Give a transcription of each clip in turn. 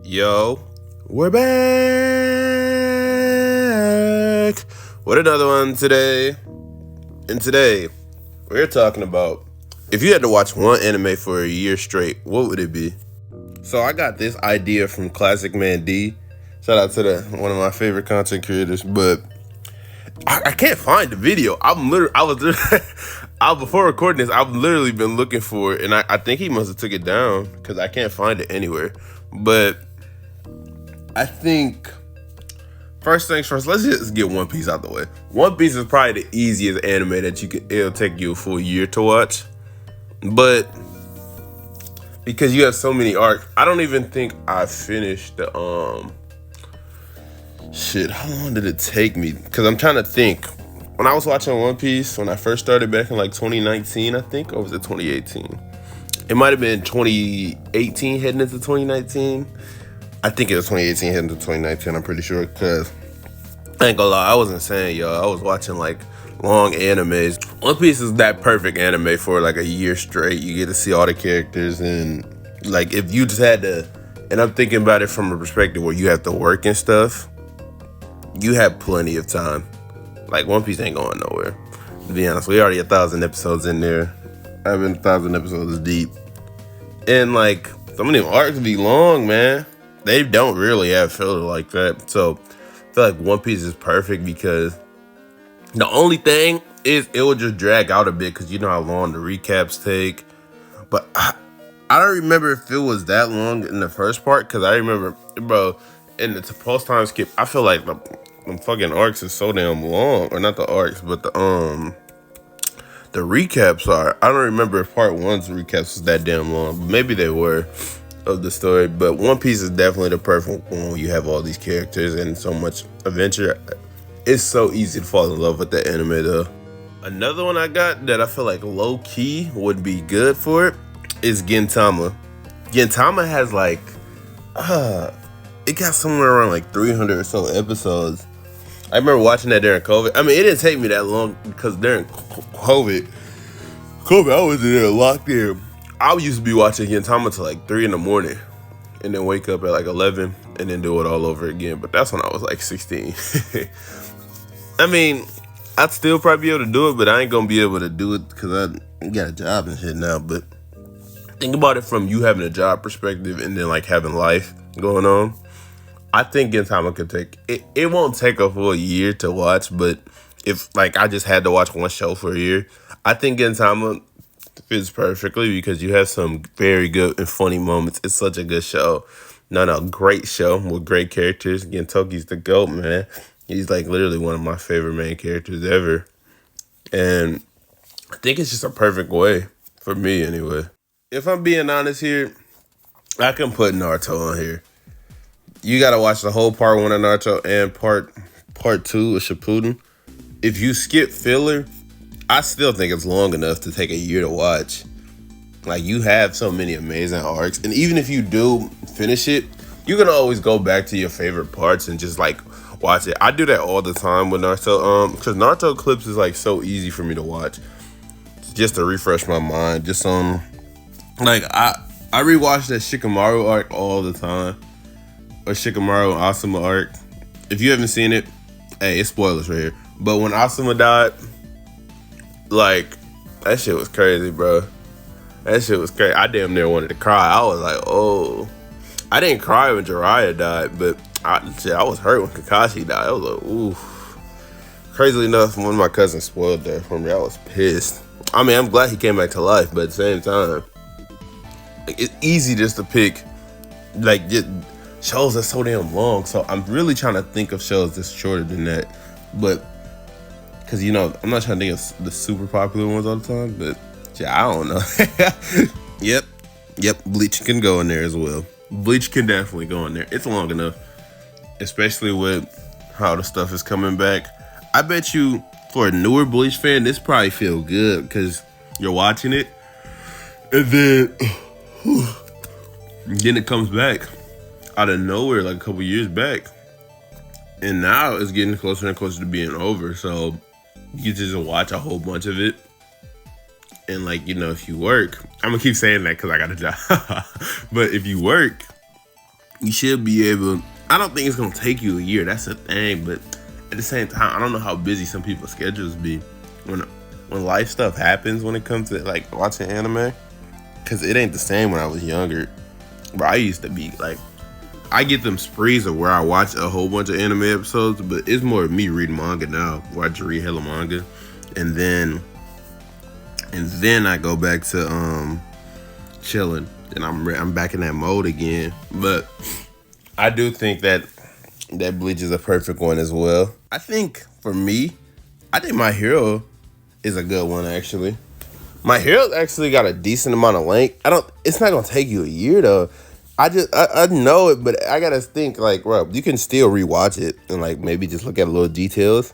Yo, we're back with another one today. And today, we're talking about if you had to watch one anime for a year straight, what would it be? So I got this idea from Classic Man D. Shout out to one of my favorite content creators, but I can't find the video. Before recording this, I've literally been looking for it, and I think he must have took it down because I can't find it anywhere. But I think first things first, let's just get One Piece out the way. One Piece is probably the easiest anime that it'll take you a full year to watch. But because you have so many arcs, I don't even think I finished the how long did it take me? Because I'm trying to think. When I was watching One Piece, when I first started back in like 2019, I think, or was it 2018? It might have been 2018 heading into 2019. I think it was 2018 heading into 2019, I'm pretty sure, because I ain't gonna lie, I wasn't saying, y'all. I was watching like long animes. One Piece is that perfect anime for like a year straight. You get to see all the characters, and like if you just had to, and I'm thinking about it from a perspective where you have to work and stuff, you have plenty of time. Like, One Piece ain't going nowhere. To be honest, we already 1,000 episodes in there. I've been 1,000 episodes deep. And, like, some of them arcs be long, man. They don't really have filler like that. So, I feel like One Piece is perfect because the only thing is it will just drag out a bit because you know how long the recaps take. But I don't remember if it was that long in the first part because I remember, bro, in the post-time skip, I feel like the fucking arcs is so damn long, or not the arcs, but the recaps are. I don't remember if part one's recaps was that damn long, but maybe they were of the story. But One Piece is definitely the perfect one when you have all these characters and so much adventure. It's so easy to fall in love with that anime though. Another one I got that I feel like low key would be good for it is Gintama. Gintama has like it got somewhere around like 300 or so episodes. I remember watching that during COVID. I mean, it didn't take me that long because during COVID, I was in there locked in. I used to be watching Gintama till like 3 in the morning and then wake up at like 11 and then do it all over again. But that's when I was like 16. I mean, I'd still probably be able to do it, but I ain't going to be able to do it because I got a job and shit now. But think about it from you having a job perspective and then like having life going on. I think Gintama could take it. It won't take a full year to watch, but if like I just had to watch one show for a year, I think Gintama fits perfectly because you have some very good and funny moments. It's such a good show. No, great show with great characters. Gintoki's the GOAT, man. He's like literally one of my favorite main characters ever. And I think it's just a perfect way for me anyway. If I'm being honest here, I can put Naruto on here. You gotta watch the whole part 1 of Naruto and part 2 of Shippuden. If you skip filler, I still think it's long enough to take a year to watch. Like, you have so many amazing arcs, and even if you do finish it, you can always go back to your favorite parts and just like watch it. I do that all the time with Naruto, because Naruto clips is like so easy for me to watch, just to refresh my mind. Just like I rewatch that Shikamaru arc all the time. Or Shikamaru and Asuma arc. If you haven't seen it, hey, it's spoilers right here. But when Asuma died, like, that shit was crazy, bro. That shit was crazy. I damn near wanted to cry. I was like, oh. I didn't cry when Jiraiya died, but I was hurt when Kakashi died. I was like, ooh. Crazily enough, one of my cousins spoiled that for me. I was pissed. I mean, I'm glad he came back to life, but at the same time, like, it's easy just to pick, like, just shows that's so damn long. So I'm really trying to think of shows that's shorter than that. But, because, you know, I'm not trying to think of the super popular ones all the time. But, yeah, I don't know. Yep. Bleach can go in there as well. Bleach can definitely go in there. It's long enough. Especially with how the stuff is coming back. I bet you, for a newer Bleach fan, this probably feel good. Because you're watching it. And then it comes back out of nowhere, like a couple years back, and now it's getting closer and closer to being over. So you just watch a whole bunch of it, and like, you know, if you work, I'm gonna keep saying that because I got a job. But if you work, you should be able. I don't think it's gonna take you a year. That's the thing. But at the same time, I don't know how busy some people's schedules be when life stuff happens when it comes to like watching anime. Cause it ain't the same when I was younger. But I used to be like, I get them sprees of where I watch a whole bunch of anime episodes, but it's more of me reading manga now, where I just read hella manga, and then I go back to chilling, and I'm back in that mode again. But I do think that Bleach is a perfect one as well. I think for me, I think My Hero is a good one actually. My Hero's actually got a decent amount of length. It's not gonna take you a year though. I know it, but I gotta think like, bro, you can still rewatch it and like maybe just look at little details.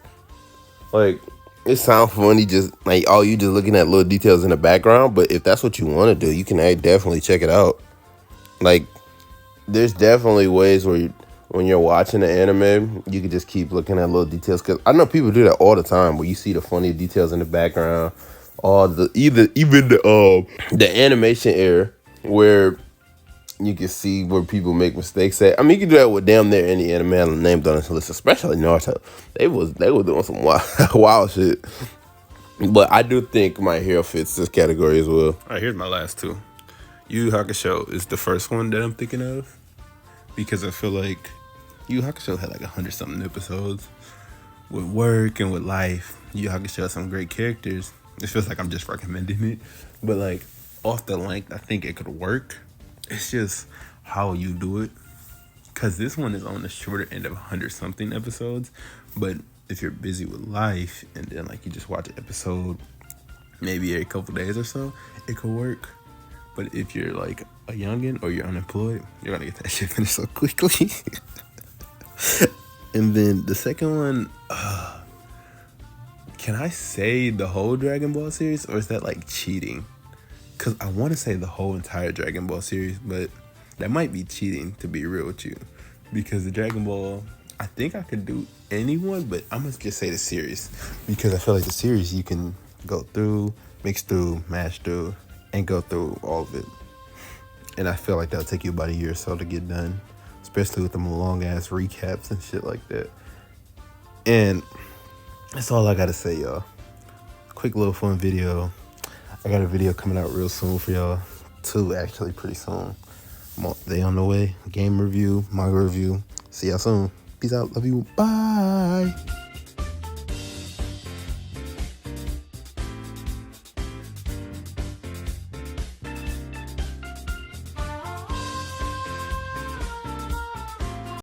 Like, it sounds funny just like, oh, you just looking at little details in the background, but if that's what you want to do, you can definitely check it out. Like, there's definitely ways where when you're watching the anime, you can just keep looking at little details. Cause I know people do that all the time, where you see the funny details in the background, or even the animation error where you can see where people make mistakes at. I mean, you can do that with damn near any anime named on this list, especially Naruto. They was doing some wild shit. But I do think My Hero fits this category as well. All right, here's my last two. Yu Yu Hakusho is the first one that I'm thinking of, because I feel like Yu Yu Hakusho had like 100-something episodes. With work and with life, Yu Yu Hakusho has some great characters. It feels like I'm just recommending it, but like off the length, I think it could work. It's just how you do it, because this one is on the shorter end of 100-something episodes. But if you're busy with life and then like you just watch an episode maybe every couple days or so, it could work. But if you're like a youngin' or you're unemployed, you're gonna get that shit finished so quickly. And then the second one, can I say the whole Dragon Ball series, or is that like cheating? Because I want to say the whole entire Dragon Ball series, but that might be cheating, to be real with you. Because the Dragon Ball, I think I could do anyone, but I'm going to just say the series. Because I feel like the series you can go through, mix through, mash through, and go through all of it. And I feel like that'll take you about a year or so to get done. Especially with them long-ass recaps and shit like that. And that's all I got to say, y'all. Quick little fun video. I got a video coming out real soon for y'all. 2 actually pretty soon. They on the way. Game review, manga review. See y'all soon. Peace out. Love you. Bye.